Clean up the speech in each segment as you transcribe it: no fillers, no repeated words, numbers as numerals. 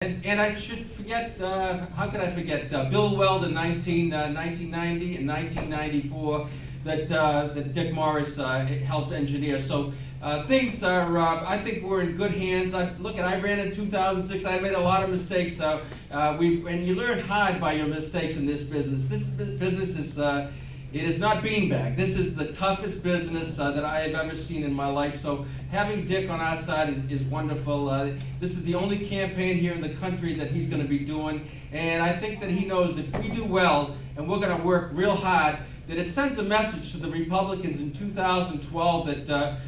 And I should forget, how could I forget, Bill Weld in 1990 and 1994 that Dick Morris helped engineer. So things are, I think we're in good hands. I ran in 2006. I made a lot of mistakes. And you learn hard by your mistakes in this business. This business is, it is not beanbag. This is the toughest business that I have ever seen in my life. So having Dick on our side is wonderful. This is the only campaign here in the country that he's going to be doing. And I think that he knows if we do well and we're going to work real hard, that it sends a message to the Republicans in 2012 that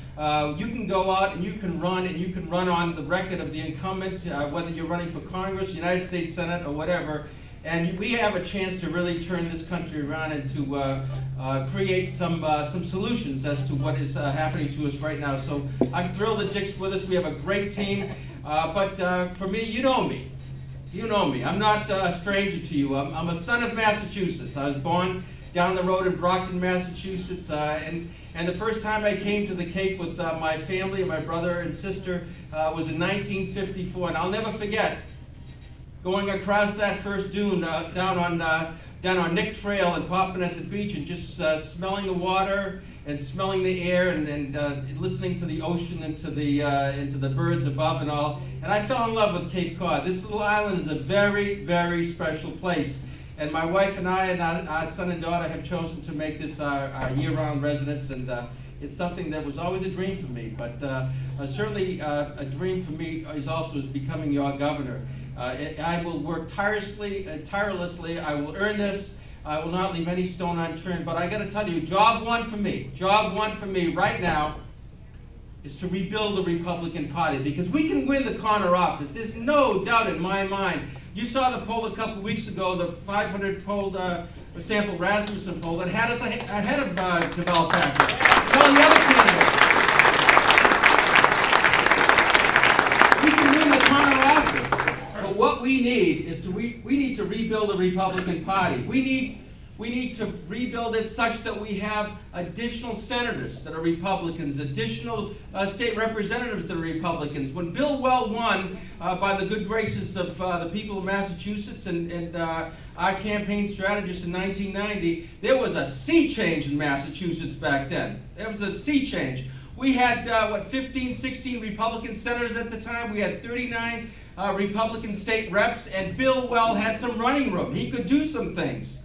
you can go out and you can run on the record of the incumbent, whether you're running for Congress, United States Senate, or whatever. And we have a chance to really turn this country around and to create some solutions as to what is happening to us right now. So I'm thrilled that Dick's with us. We have a great team. But for me, you know me. You know me. I'm not a stranger to you. I'm a son of Massachusetts. I was born down the road in Brockton, Massachusetts. And the first time I came to the Cape with my family, my brother and sister, was in 1954. And I'll never forget going across that first dune down on Nick Trail and Papaneset Beach and just smelling the water and smelling the air and listening to the ocean and to the birds above and all. And I fell in love with Cape Cod. This little island is a very, very special place. And my wife and I and our son and daughter have chosen to make this our year-round residence. And it's something that was always a dream for me. But certainly a dream for me is becoming your governor. I will work tirelessly. I will earn this. I will not leave any stone unturned. But I got to tell you, job one for me right now is to rebuild the Republican Party, because we can win the corner office. There's no doubt in my mind. You saw the poll a couple weeks ago, the 500 poll sample Rasmussen poll that had us ahead of Deval Patrick. Tell the other candidates. We can win the corner office. But what we need is we need to rebuild the Republican Party. We need to rebuild it such that we have additional senators that are Republicans, additional state representatives that are Republicans. When Bill Weld won by the good graces of the people of Massachusetts and our campaign strategist in 1990, there was a sea change in Massachusetts back then. There was a sea change. We had, 15, 16 Republican senators at the time. We had 39 Republican state reps, and Bill Weld had some running room. He could do some things.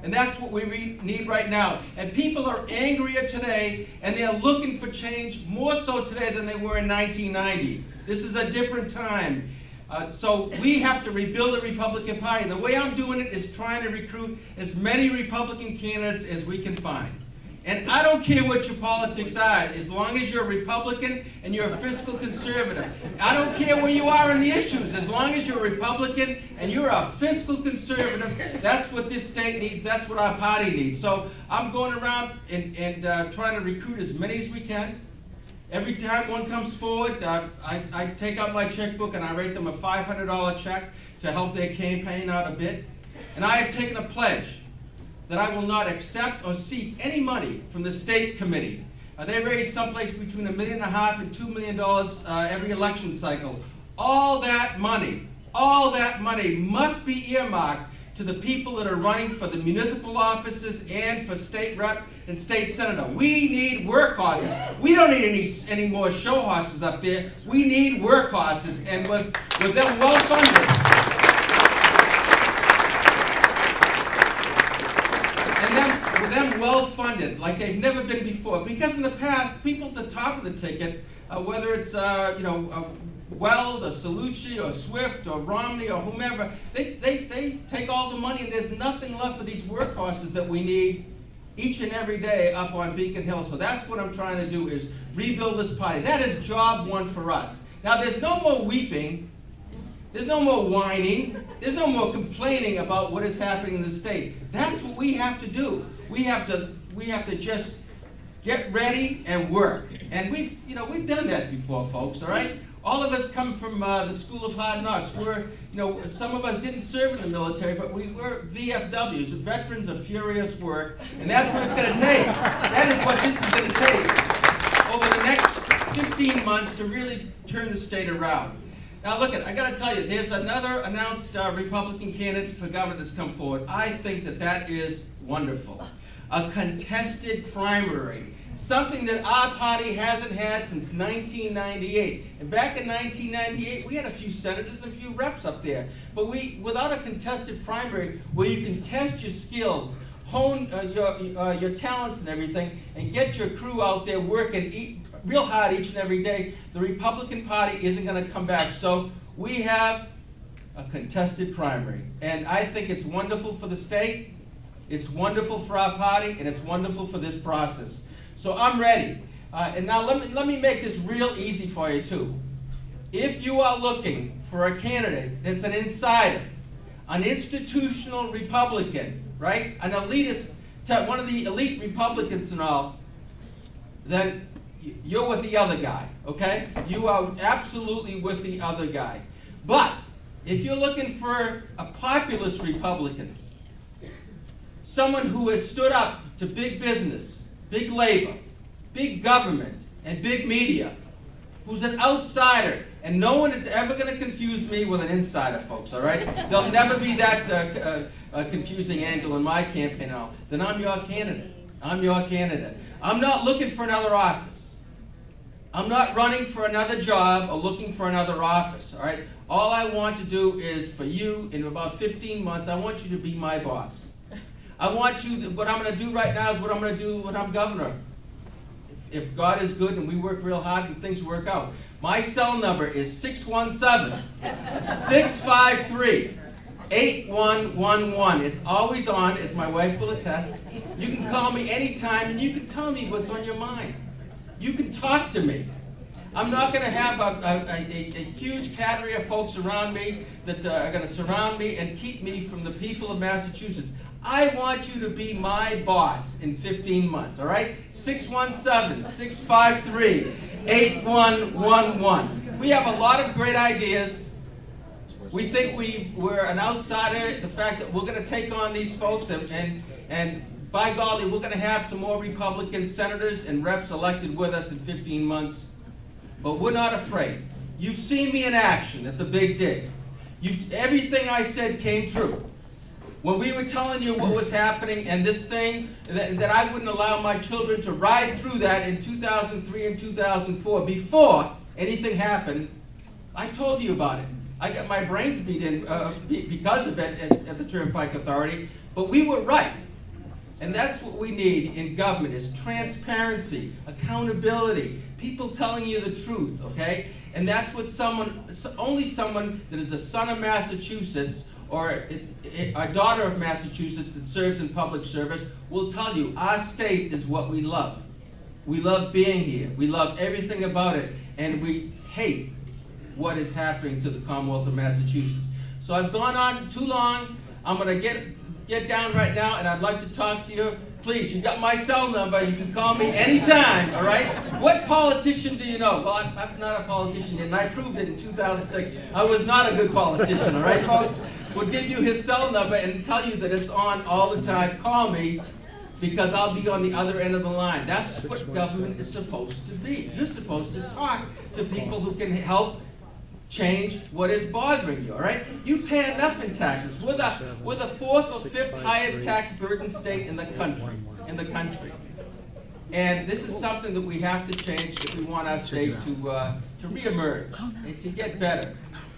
And that's what we need right now. And people are angrier today, and they're looking for change more so today than they were in 1990. This is a different time. So we have to rebuild the Republican Party. And the way I'm doing it is trying to recruit as many Republican candidates as we can find. And I don't care what your politics are, as long as you're a Republican and you're a fiscal conservative. I don't care where you are in the issues, as long as you're a Republican and you're a fiscal conservative. That's what this state needs. That's what our party needs. So I'm going around and trying to recruit as many as we can. Every time one comes forward, I take out my checkbook and I write them a $500 check to help their campaign out a bit. And I have taken a pledge that I will not accept or seek any money from the state committee. They raise someplace between $1.5 million and $2 million every election cycle. All that money must be earmarked to the people that are running for the municipal offices and for state rep and state senator. We need workhorses. We don't need any more show horses up there. We need workhorses, and with them well funded. Them well-funded, like they've never been before. Because in the past, people at the top of the ticket, whether it's Weld or Salucci or Swift or Romney or whomever, they take all the money, and there's nothing left for these workhorses that we need each and every day up on Beacon Hill. So that's what I'm trying to do, is rebuild this party. That is job one for us. Now, there's no more weeping. There's no more whining. There's no more complaining about what is happening in the state. That's what we have to do. We have to just get ready and work. And we've done that before, folks, all right? All of us come from the School of Hard Knocks. Some of us didn't serve in the military, but we were VFWs, Veterans of Furious Work, and that's what it's going to take. That is what this is going to take over the next 15 months to really turn the state around. Now look, I got to tell you, there's another announced Republican candidate for governor that's come forward. I think that is wonderful. A contested primary, something that our party hasn't had since 1998. And back in 1998, we had a few senators and a few reps up there. But without a contested primary where you can test your skills, hone your talents and everything, and get your crew out there working real hard each and every day, the Republican Party isn't going to come back. So we have a contested primary. And I think it's wonderful for the state, it's wonderful for our party, and it's wonderful for this process. So I'm ready. And now let me make this real easy for you too. If you are looking for a candidate that's an insider, an institutional Republican, right? An elitist, one of the elite Republicans and all, then you're with the other guy, okay? You are absolutely with the other guy. But if you're looking for a populist Republican, someone who has stood up to big business, big labor, big government, and big media, who's an outsider, and no one is ever going to confuse me with an insider, folks, all right? There'll never be that confusing angle in my campaign now. Then I'm your candidate. I'm your candidate. I'm not looking for another office. I'm not running for another job or looking for another office, all right? All I want to do is for you, in about 15 months, I want you to be my boss. I want you, what I'm going to do right now is what I'm going to do when I'm governor. If God is good and we work real hard and things work out. My cell number is 617-653-8111. It's always on, as my wife will attest. You can call me anytime and you can tell me what's on your mind. You can talk to me. I'm not going to have a huge cadre of folks around me that are going to surround me and keep me from the people of Massachusetts. I want you to be my boss in 15 months, all right? 617-653-8111. We have a lot of great ideas. We think we're an outsider. The fact that we're going to take on these folks and by golly, we're going to have some more Republican senators and reps elected with us in 15 months. But we're not afraid. You've seen me in action at the Big Dig. Everything I said came true. When we were telling you what was happening and this thing, that I wouldn't allow my children to ride through that in 2003 and 2004, before anything happened, I told you about it. I got my brains beat in because of it at the Turnpike Authority, but we were right. And that's what we need in government, is transparency, accountability, people telling you the truth, okay? And that's what only someone that is a son of Massachusetts or a daughter of Massachusetts that serves in public service will tell you. Our state is what we love. We love being here. We love everything about it. And we hate what is happening to the Commonwealth of Massachusetts. So I've gone on too long. I'm going to get down right now, and I'd like to talk to you. Please, you've got my cell number. You can call me anytime, all right? What politician do you know? Well, I'm not a politician yet, and I proved it in 2006. I was not a good politician, all right, folks? We'll give you his cell number and tell you that it's on all the time. Call me, because I'll be on the other end of the line. That's what government is supposed to be. You're supposed to talk to people who can help change what is bothering you, all right? You pay enough in taxes. We're the fourth or fifth highest tax burden state in the country. And this is something that we have to change if we want our state to reemerge and to get better.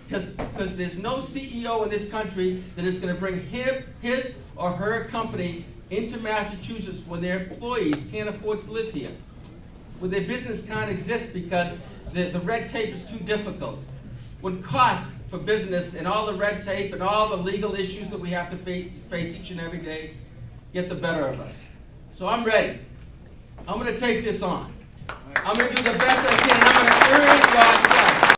Because there's no CEO in this country that is going to bring his or her company into Massachusetts when their employees can't afford to live here, when their business can't exist because the red tape is too difficult. When costs for business and all the red tape and all the legal issues that we have to face each and every day get the better of us. So I'm ready. I'm going to take this on. I'm going to do the best I can. I'm going to earn God's